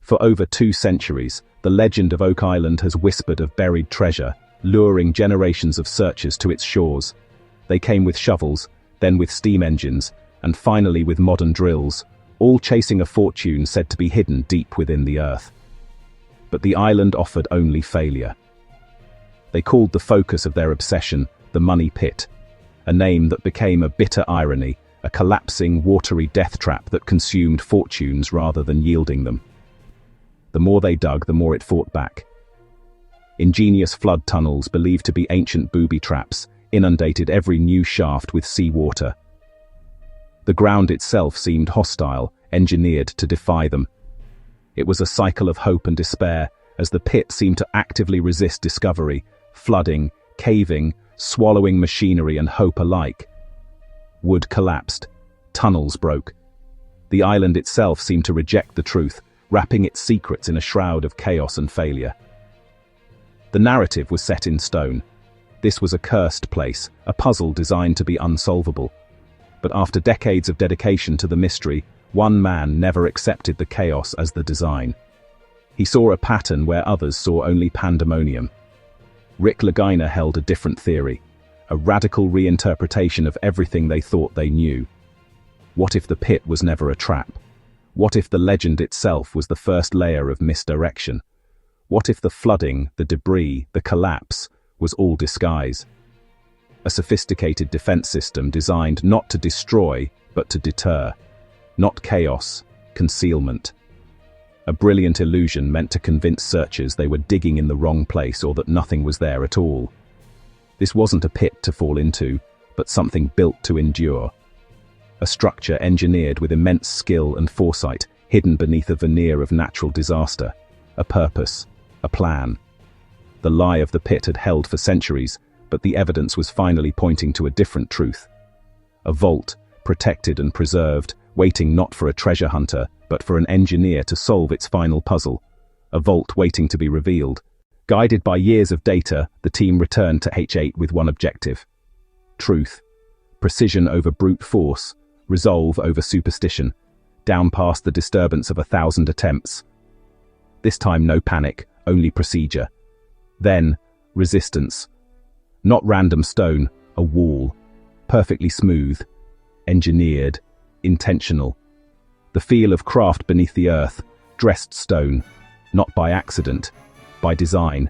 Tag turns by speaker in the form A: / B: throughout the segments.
A: For over 2 centuries, the legend of Oak Island has whispered of buried treasure, luring generations of searchers to its shores. They came with shovels, then with steam engines, and finally with modern drills, all chasing a fortune said to be hidden deep within the earth. But the island offered only failure. They called the focus of their obsession the Money Pit, a name that became a bitter irony, a collapsing, watery death trap that consumed fortunes rather than yielding them. The more they dug, the more it fought back. Ingenious flood tunnels, believed to be ancient booby traps, inundated every new shaft with seawater. The ground itself seemed hostile, engineered to defy them. It was a cycle of hope and despair, as the pit seemed to actively resist discovery, flooding, caving, swallowing machinery and hope alike. Wood collapsed. Tunnels broke. The island itself seemed to reject the truth, wrapping its secrets in a shroud of chaos and failure. The narrative was set in stone. This was a cursed place, a puzzle designed to be unsolvable. But after decades of dedication to the mystery, one man never accepted the chaos as the design. He saw a pattern where others saw only pandemonium. Lagina held a different theory, a radical reinterpretation of everything they thought they knew. What if the pit was never a trap? What if the legend itself was the first layer of misdirection? What if the flooding, the debris, the collapse was all disguise? A sophisticated defense system designed not to destroy, but to deter. Not chaos, concealment. A brilliant illusion meant to convince searchers they were digging in the wrong place or that nothing was there at all. This wasn't a pit to fall into, but something built to endure. A structure engineered with immense skill and foresight, hidden beneath a veneer of natural disaster. A purpose, a plan. The lie of the pit had held for centuries, but the evidence was finally pointing to a different truth. A vault, protected and preserved, waiting not for a treasure hunter, but for an engineer to solve its final puzzle. A vault waiting to be revealed. Guided by years of data, the team returned to H8 with one objective. Truth. Precision over brute force. Resolve over superstition. Down past the disturbance of 1,000 attempts. This time no panic, only procedure. Then, resistance. Not random stone, a wall. Perfectly smooth. Engineered. Intentional. The feel of craft beneath the earth. Dressed stone. Not by accident. By design.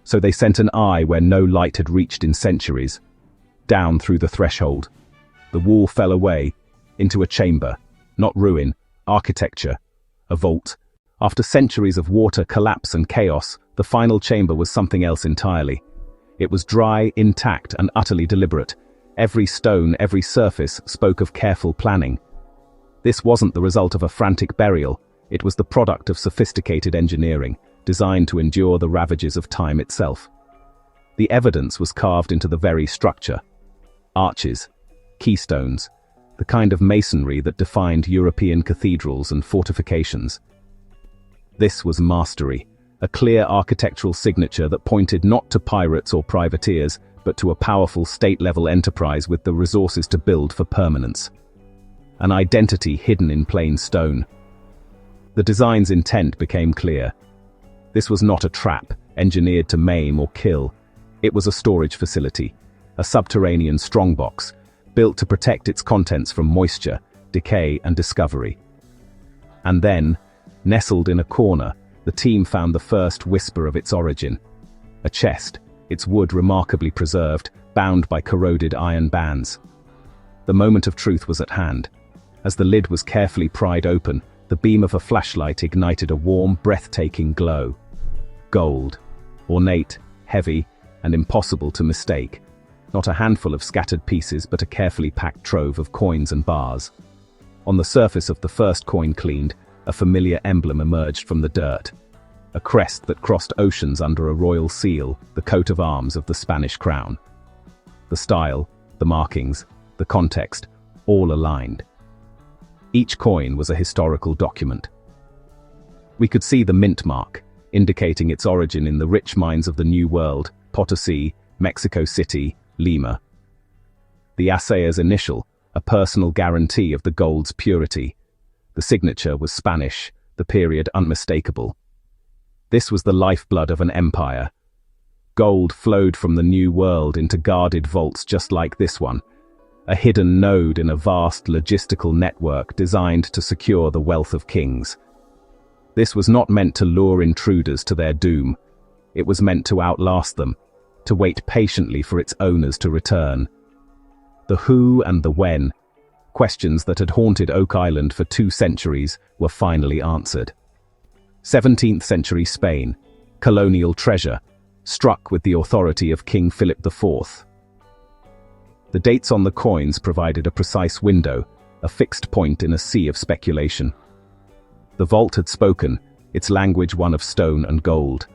A: So they sent an eye where no light had reached in centuries. Down through the threshold. The wall fell away, into a chamber. Not ruin, architecture. A vault. After centuries of water, collapse and chaos, the final chamber was something else entirely. It was dry, intact, and utterly deliberate. Every stone, every surface spoke of careful planning. This wasn't the result of a frantic burial. It was the product of sophisticated engineering, designed to endure the ravages of time itself. The evidence was carved into the very structure. Arches, keystones, the kind of masonry that defined European cathedrals and fortifications. This was mastery, a clear architectural signature that pointed not to pirates or privateers, but to a powerful state-level enterprise with the resources to build for permanence. An identity hidden in plain stone. The design's intent became clear. This was not a trap, engineered to maim or kill. It was a storage facility, a subterranean strongbox, built to protect its contents from moisture, decay, and discovery. And then, nestled in a corner, the team found the first whisper of its origin. A chest, its wood remarkably preserved, bound by corroded iron bands. The moment of truth was at hand. As the lid was carefully pried open, the beam of a flashlight ignited a warm, breathtaking glow. Gold. Ornate, heavy, and impossible to mistake. Not a handful of scattered pieces, but a carefully packed trove of coins and bars. On the surface of the first coin cleaned, a familiar emblem emerged from the dirt. A crest that crossed oceans under a royal seal, the coat of arms of the Spanish crown. The style, the markings, the context, all aligned. Each coin was a historical document. We could see the mint mark, indicating its origin in the rich mines of the New World, Potosí, Mexico City, Lima. The assayer's initial, a personal guarantee of the gold's purity. The signature was Spanish, the period unmistakable. This was the lifeblood of an empire. Gold flowed from the New World into guarded vaults just like this one, a hidden node in a vast logistical network designed to secure the wealth of kings. This was not meant to lure intruders to their doom. It was meant to outlast them, to wait patiently for its owners to return. The who and the when, questions that had haunted Oak Island for 2 centuries, were finally answered. 17th century Spain, colonial treasure, struck with the authority of King Philip IV. The dates on the coins provided a precise window, a fixed point in a sea of speculation. The vault had spoken, its language one of stone and gold.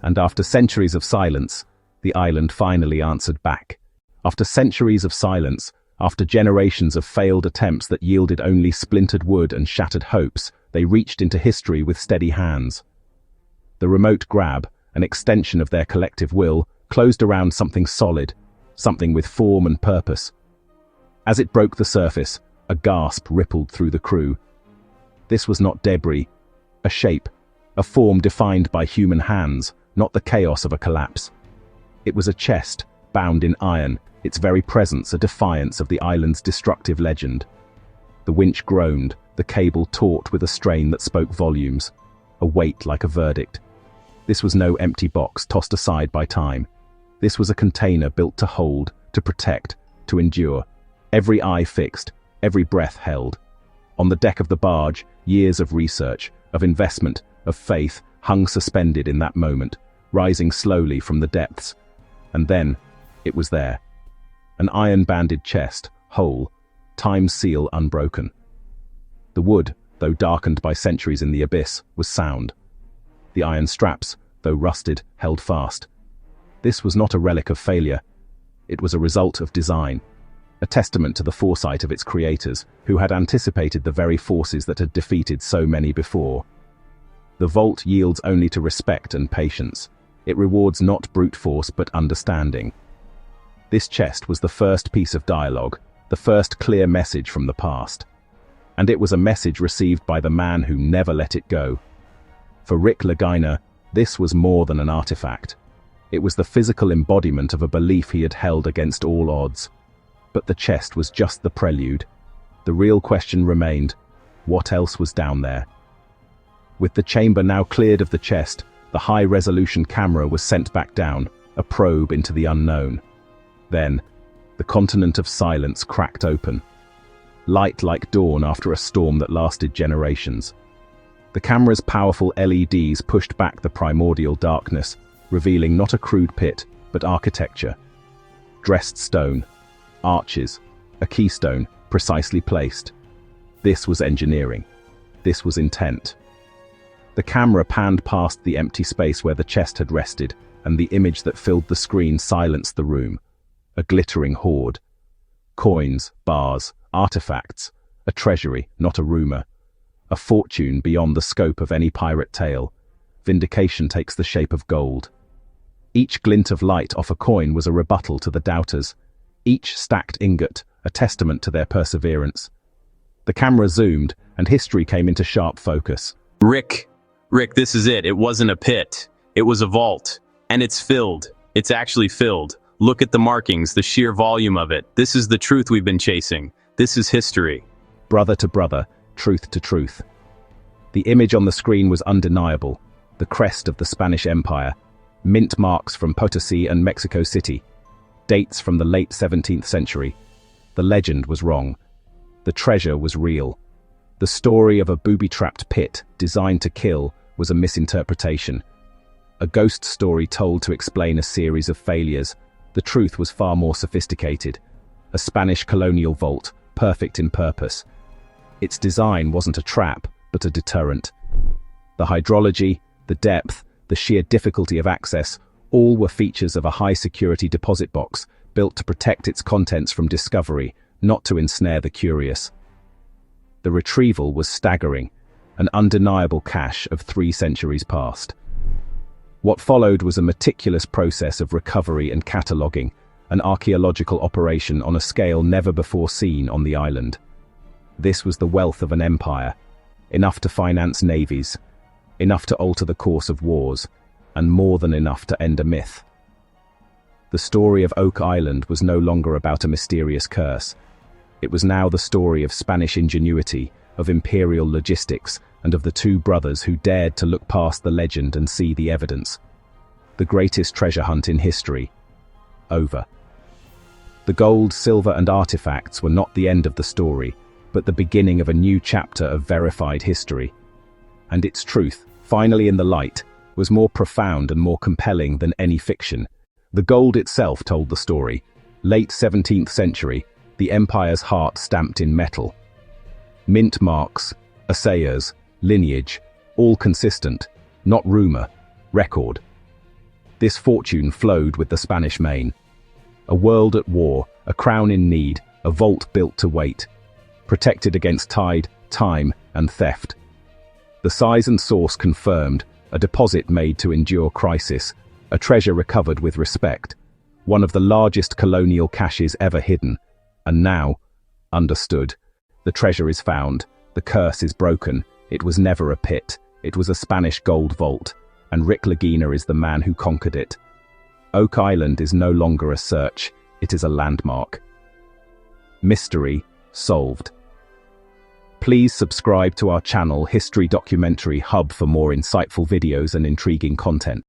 A: And after centuries of silence, the island finally answered back. After centuries of silence, after generations of failed attempts that yielded only splintered wood and shattered hopes, they reached into history with steady hands. The remote grab, an extension of their collective will, closed around something solid, something with form and purpose. As it broke the surface, a gasp rippled through the crew. This was not debris, a shape, a form defined by human hands, not the chaos of a collapse. It was a chest, bound in iron, its very presence a defiance of the island's destructive legend. The winch groaned, the cable taut with a strain that spoke volumes, a weight like a verdict. This was no empty box tossed aside by time. This was a container built to hold, to protect, to endure. Every eye fixed, every breath held. On the deck of the barge, years of research, of investment, of faith, hung suspended in that moment, rising slowly from the depths. And then, it was there. An iron-banded chest, whole, time's seal unbroken. The wood, though darkened by centuries in the abyss, was sound. The iron straps, though rusted, held fast. This was not a relic of failure. It was a result of design, a testament to the foresight of its creators, who had anticipated the very forces that had defeated so many before. The vault yields only to respect and patience. It rewards not brute force but understanding. This chest was the first piece of dialogue, the first clear message from the past. And it was a message received by the man who never let it go. For Rick Lagina, this was more than an artifact. It was the physical embodiment of a belief he had held against all odds. But the chest was just the prelude. The real question remained, what else was down there? With the chamber now cleared of the chest, the high-resolution camera was sent back down, a probe into the unknown. Then, the continent of silence cracked open. Light like dawn after a storm that lasted generations. The camera's powerful LEDs pushed back the primordial darkness, revealing not a crude pit, but architecture. Dressed stone, arches, a keystone, precisely placed. This was engineering. This was intent. The camera panned past the empty space where the chest had rested, and the image that filled the screen silenced the room. A glittering hoard. Coins, bars, artifacts, a treasury, not a rumor. A fortune beyond the scope of any pirate tale. Vindication takes the shape of gold. Each glint of light off a coin was a rebuttal to the doubters. Each stacked ingot, a testament to their perseverance. The camera zoomed, and history came into sharp focus.
B: Rick, this is it. It wasn't a pit. It was a vault. And it's filled. It's actually filled. Look at the markings, the sheer volume of it. This is the truth we've been chasing. This is history.
A: Brother to brother, truth to truth. The image on the screen was undeniable. The crest of the Spanish Empire. Mint marks from Potosi and Mexico City. Dates from the late 17th century. The legend was wrong. The treasure was real. The story of a booby-trapped pit, designed to kill, was a misinterpretation. A ghost story told to explain a series of failures. The truth was far more sophisticated. A Spanish colonial vault, perfect in purpose. Its design wasn't a trap, but a deterrent. The hydrology, the depth, the sheer difficulty of access, all were features of a high-security deposit box, built to protect its contents from discovery, not to ensnare the curious. The retrieval was staggering, an undeniable cache of 3 centuries past. What followed was a meticulous process of recovery and cataloguing, an archaeological operation on a scale never before seen on the island. This was the wealth of an empire, enough to finance navies, enough to alter the course of wars, and more than enough to end a myth. The story of Oak Island was no longer about a mysterious curse. It was now the story of Spanish ingenuity, of imperial logistics, and of the two brothers who dared to look past the legend and see the evidence. The greatest treasure hunt in history. Over. The gold, silver, and artifacts were not the end of the story, but the beginning of a new chapter of verified history. And its truth, finally in the light, was more profound and more compelling than any fiction. The gold itself told the story. Late 17th century, the empire's heart stamped in metal. Mint marks, assayers, lineage, all consistent, not rumor, record. This fortune flowed with the Spanish main. A world at war, a crown in need, a vault built to wait, protected against tide, time, and theft. The size and source confirmed, a deposit made to endure crisis, a treasure recovered with respect, one of the largest colonial caches ever hidden. And now, understood, the treasure is found, the curse is broken, it was never a pit, it was a Spanish gold vault, and Rick Lagina is the man who conquered it. Oak Island is no longer a search, it is a landmark. Mystery solved. Please subscribe to our channel History Documentary Hub for more insightful videos and intriguing content.